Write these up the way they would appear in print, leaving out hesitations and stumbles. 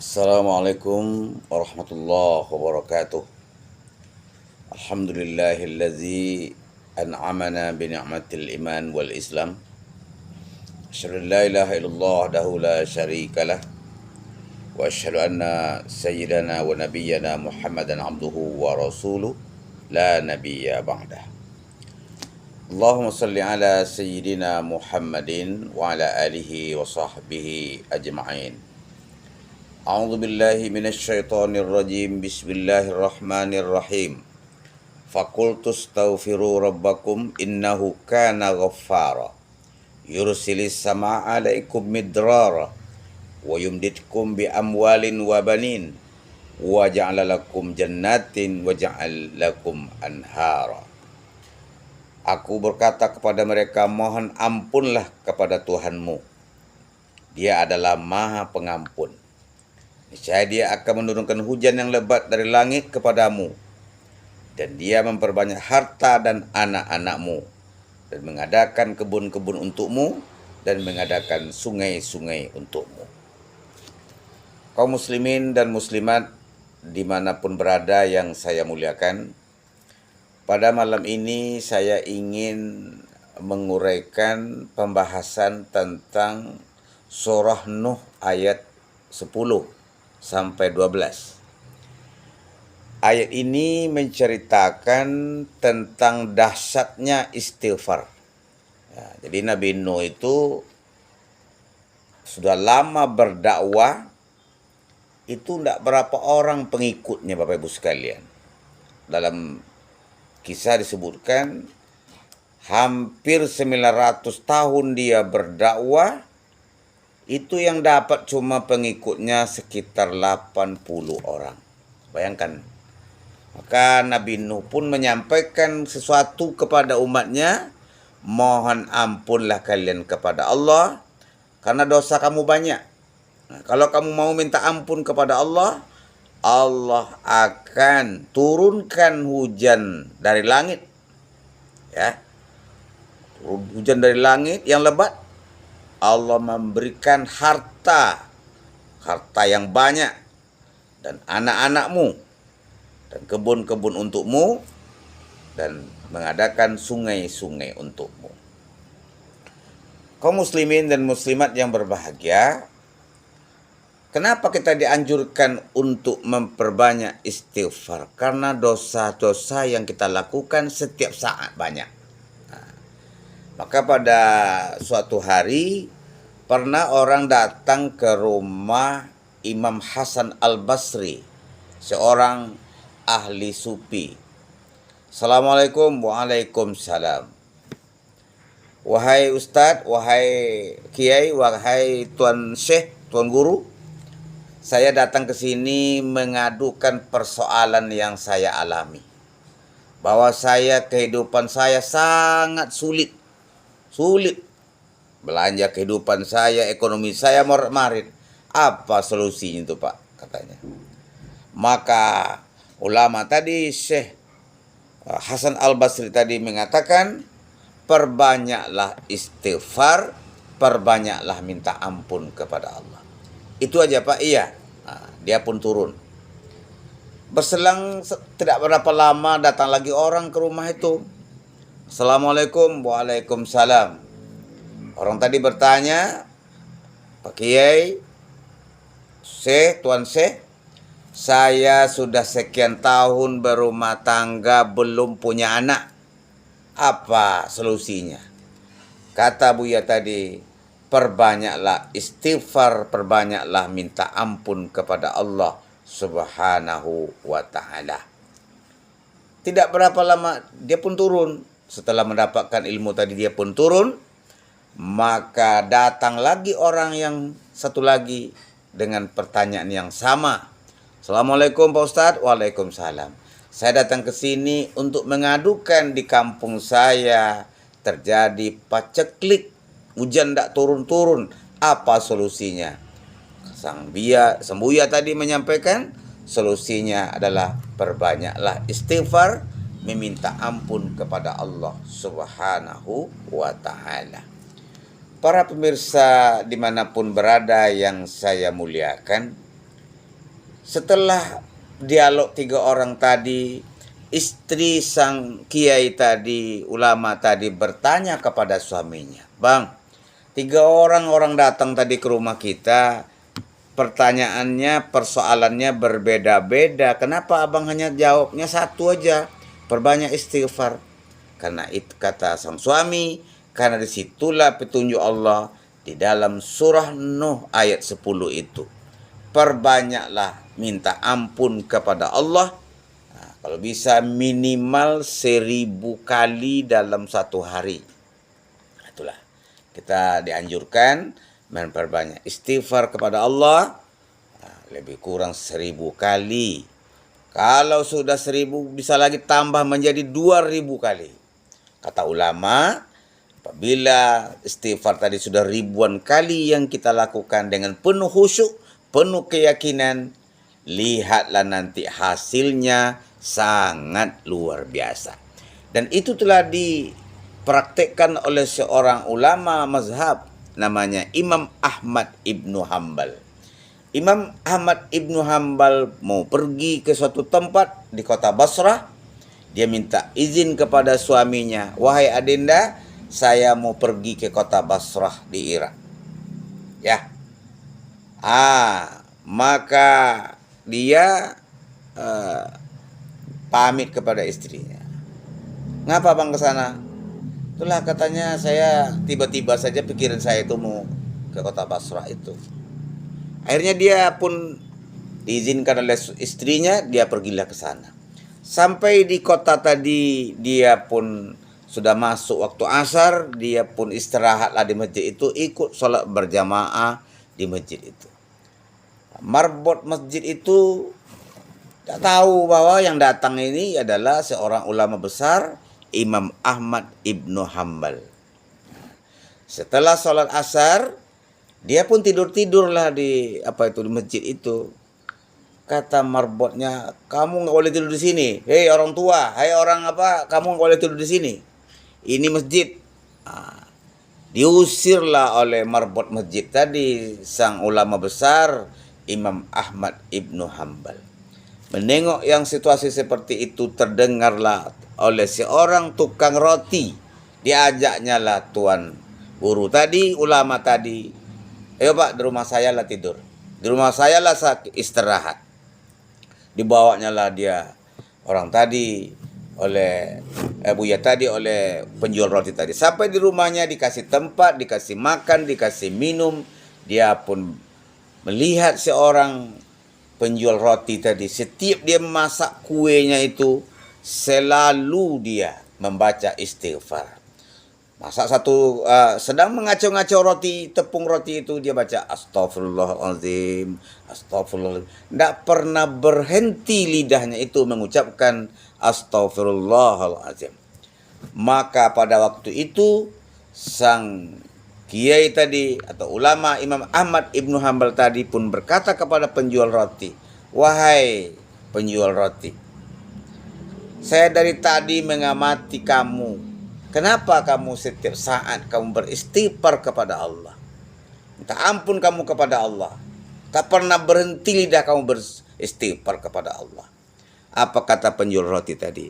Assalamualaikum warahmatullahi wabarakatuh. Alhamdulillahillazi an'amana bi ni'matil iman wal islam. Asyhadu an la ilaha illallah wahdahu la syarikalah wa asyhadu anna sayyidana wa nabiyyana Muhammadan abduhu wa rasuluh la nabiyya ba'dah. Allahumma salli ala sayyidina Muhammadin wa ala alihi wa sahbihi ajma'in. A'udzu billahi minasyaitonir rajim. Bismillahirrahmanirrahim. Faqultu astaghfiru rabbakum innahu kana ghaffara. Yursilis samaa'a 'alaikum midrara wa yumditkum bi amwalin wa banin wa ja'ala lakum jannatin wa ja'al lakum anhara. Aku berkata kepada mereka, mohon ampunlah kepada Tuhanmu. Dia adalah Maha Pengampun. Niscaya Dia akan menurunkan hujan yang lebat dari langit kepadamu, dan Dia memperbanyak harta dan anak-anakmu, dan mengadakan kebun-kebun untukmu, dan mengadakan sungai-sungai untukmu. Kaum muslimin dan muslimat dimanapun berada yang saya muliakan, pada malam ini saya ingin menguraikan pembahasan tentang surah Nuh ayat 10 sampai 12. Ayat ini menceritakan tentang dahsyatnya istighfar. Jadi Nabi Nuh itu sudah lama berdakwah, itu tidak berapa orang pengikutnya, Bapak Ibu sekalian. Dalam kisah disebutkan hampir 900 tahun dia berdakwah, itu yang dapat cuma pengikutnya sekitar 80 orang. Bayangkan. Maka Nabi Nuh pun menyampaikan sesuatu kepada umatnya, mohon ampunlah kalian kepada Allah karena dosa kamu banyak. Nah, kalau kamu mau minta ampun kepada Allah, Allah akan turunkan hujan dari langit. Ya. Hujan dari langit yang lebat. Allah memberikan harta yang banyak, dan anak-anakmu, dan kebun-kebun untukmu, dan mengadakan sungai-sungai untukmu. Kaum muslimin dan muslimat yang berbahagia, kenapa kita dianjurkan untuk memperbanyak istighfar? Karena dosa-dosa yang kita lakukan setiap saat banyak. Maka pada suatu hari pernah orang datang ke rumah Imam Hasan Al-Basri, seorang ahli sufi. Assalamualaikum. Waalaikumsalam. Wahai Ustadz, wahai Kiai, wahai Tuan Syekh, Tuan Guru, saya datang ke sini mengadukan persoalan yang saya alami. Bahwa kehidupan saya sangat sulit. Belanja kehidupan saya, ekonomi saya morat-marit. Apa solusinya itu, Pak? Katanya. Maka ulama tadi, Syekh Hasan Al-Basri tadi mengatakan, perbanyaklah istighfar, perbanyaklah minta ampun kepada Allah. Itu aja, Pak. Iya. Nah, dia pun turun. Berselang tidak berapa lama datang lagi orang ke rumah itu. Assalamualaikum. Waalaikumsalam. Orang tadi bertanya, Pak Kiai, Syekh, Tuan Syekh, saya sudah sekian tahun berumah tangga belum punya anak. Apa solusinya? Kata Buya tadi, perbanyaklah istighfar, perbanyaklah minta ampun kepada Allah Subhanahu wa ta'ala. Tidak berapa lama dia pun turun. Setelah mendapatkan ilmu tadi dia pun turun. Maka datang lagi orang yang satu lagi dengan pertanyaan yang sama. Assalamualaikum Pak Ustadz. Waalaikumsalam. Saya datang ke sini untuk mengadukan di kampung saya terjadi paceklik. Hujan tidak turun-turun. Apa solusinya? Sang Buya tadi menyampaikan solusinya adalah perbanyaklah istighfar, meminta ampun kepada Allah Subhanahu wa ta'ala. Para pemirsa dimanapun berada yang saya muliakan, Setelah dialog 3 orang tadi, istri sang kiai tadi, ulama tadi bertanya kepada suaminya, "Bang, 3 orang datang tadi ke rumah kita. Pertanyaannya, persoalannya berbeda-beda. Kenapa abang hanya jawabnya satu aja? Perbanyak istighfar." Karena itu kata sang suami, karena disitulah petunjuk Allah di dalam surah Nuh ayat 10 itu. Perbanyaklah minta ampun kepada Allah. Nah, kalau bisa minimal 1000 kali dalam satu hari. Itulah kita dianjurkan memperbanyak istighfar kepada Allah. Nah, lebih kurang 1000 kali. Kalau sudah 1000 bisa lagi tambah menjadi 2000 kali. Kata ulama, apabila istighfar tadi sudah ribuan kali yang kita lakukan dengan penuh khusyuk, penuh keyakinan, lihatlah nanti hasilnya sangat luar biasa. Dan itu telah dipraktekkan oleh seorang ulama mazhab namanya Imam Ahmad Ibnu Hambal. Imam Ahmad Ibnu Hambal mau pergi ke suatu tempat di kota Basrah. Dia minta izin kepada suaminya, "Wahai adinda, saya mau pergi ke kota Basrah di Irak." Ya. Maka dia pamit kepada istrinya. "Ngapa bang ke sana?" "Itulah," katanya, "saya tiba-tiba saja pikiran saya itu mau ke kota Basrah itu." Akhirnya dia pun diizinkan oleh istrinya, dia pergilah ke sana. Sampai di kota tadi, dia pun sudah masuk waktu asar, dia pun istirahatlah di masjid itu, ikut sholat berjamaah di masjid itu. Marbot masjid itu tak tahu bahwa yang datang ini adalah seorang ulama besar, Imam Ahmad Ibnu Hambal. Setelah sholat asar, dia pun tidurlah di di masjid itu. Kata marbotnya, "Kamu nggak boleh tidur di sini. Hei orang tua, hai orang kamu nggak boleh tidur di sini. Ini masjid." Diusirlah oleh marbot masjid tadi sang ulama besar Imam Ahmad Ibnu Hambal. Menengok yang situasi seperti itu, terdengarlah oleh seorang tukang roti. Diajaknya lah tuan guru tadi, ulama tadi, "Ayo pak, di rumah saya lah tidur. Di rumah saya lah istirahat." Dibawanya lah dia orang tadi oleh Buya tadi, oleh penjual roti tadi. Sampai di rumahnya, dikasih tempat, dikasih makan, dikasih minum. Dia pun melihat seorang penjual roti tadi, setiap dia memasak kuenya itu, selalu dia membaca istighfar. Masak sedang ngacau-ngacau roti, tepung roti itu, dia baca astagfirullahaladzim, astagfirullah. Tidak pernah berhenti lidahnya itu mengucapkan astagfirullahaladzim. Maka pada waktu itu sang kiai tadi atau ulama Imam Ahmad Ibnu Hambal tadi pun berkata kepada penjual roti, "Wahai penjual roti, saya dari tadi mengamati kamu. Kenapa kamu setiap saat kamu beristighfar kepada Allah? Minta ampun kamu kepada Allah. Tak pernah berhenti lidah kamu beristighfar kepada Allah." Apa kata penjual roti tadi?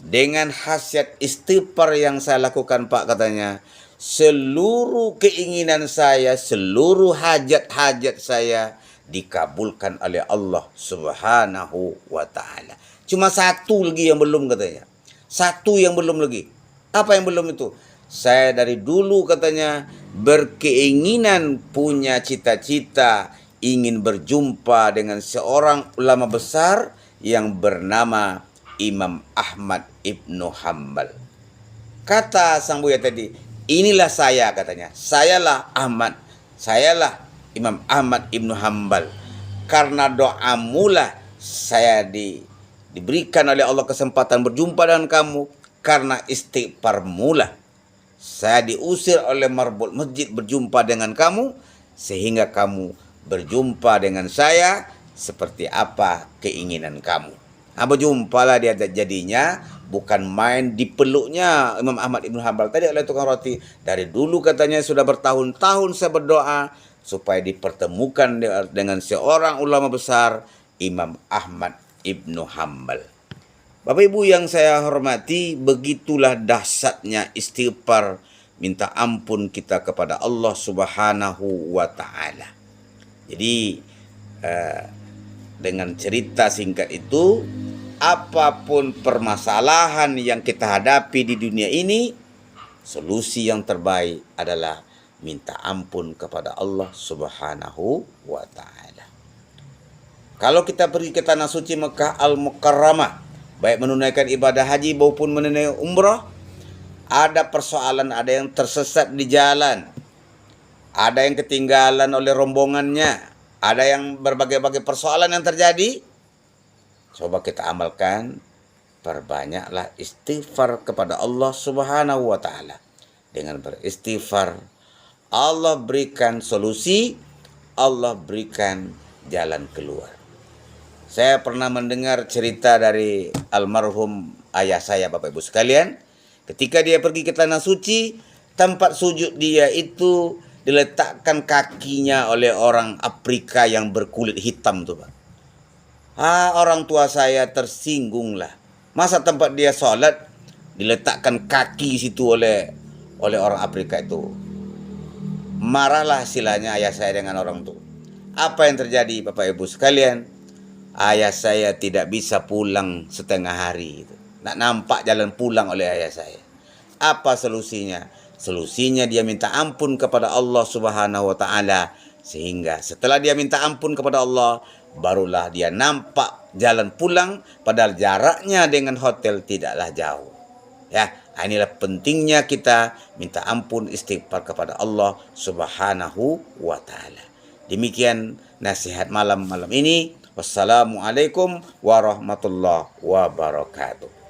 "Dengan khasiat istighfar yang saya lakukan Pak," katanya, "seluruh keinginan saya, seluruh hajat-hajat saya dikabulkan oleh Allah Subhanahu wa ta'ala. Cuma satu lagi yang belum," katanya. "Satu yang belum lagi." "Apa yang belum itu?" "Saya dari dulu," katanya, "berkeinginan, punya cita-cita ingin berjumpa dengan seorang ulama besar yang bernama Imam Ahmad Ibnu Hambal." Kata sang Buya tadi, "Inilah saya," katanya. "Sayalah Ahmad, sayalah Imam Ahmad Ibnu Hambal. Karena doamu lah saya diberikan oleh Allah kesempatan berjumpa dengan kamu. Karena istighfarmu lah saya diusir oleh marbot masjid berjumpa dengan kamu, sehingga kamu berjumpa dengan saya seperti apa keinginan kamu." Berjumpalah dia jadinya, bukan main dipeluknya Imam Ahmad Ibnu Hambal tadi oleh tukang roti. Dari dulu katanya sudah bertahun-tahun saya berdoa supaya dipertemukan dengan seorang ulama besar, Imam Ahmad Ibnu Hambal. Bapak Ibu yang saya hormati, begitulah dahsyatnya istighfar, minta ampun kita kepada Allah Subhanahu wa Ta'ala. Jadi dengan cerita singkat itu, apapun permasalahan yang kita hadapi di dunia ini, solusi yang terbaik adalah minta ampun kepada Allah Subhanahu wa Ta'ala. Kalau kita pergi ke tanah suci Mekah Al-Mukarramah, baik menunaikan ibadah haji maupun menunaikan umrah, ada persoalan, ada yang tersesat di jalan, ada yang ketinggalan oleh rombongannya, ada yang berbagai-bagai persoalan yang terjadi. Coba kita amalkan, perbanyaklah istighfar kepada Allah Subhanahu wa Ta'ala. Dengan beristighfar, Allah berikan solusi, Allah berikan jalan keluar. Saya pernah mendengar cerita dari almarhum ayah saya, Bapak Ibu sekalian. Ketika dia pergi ke tanah suci, tempat sujud dia itu diletakkan kakinya oleh orang Afrika yang berkulit hitam tuh, Pak. Orang tua saya tersinggunglah. Masa tempat dia sholat diletakkan kaki situ oleh orang Afrika itu. Marahlah istilahnya ayah saya dengan orang itu. Apa yang terjadi, Bapak Ibu sekalian? Ayah saya tidak bisa pulang setengah hari. Tak nampak jalan pulang oleh ayah saya. Apa solusinya? Solusinya dia minta ampun kepada Allah Subhanahu wa Ta'ala. Sehingga setelah dia minta ampun kepada Allah, barulah dia nampak jalan pulang, padahal jaraknya dengan hotel tidaklah jauh. Ya, inilah pentingnya kita minta ampun, istighfar kepada Allah Subhanahu wa Ta'ala. Demikian nasihat malam ini. Wassalamualaikum warahmatullahi wabarakatuh.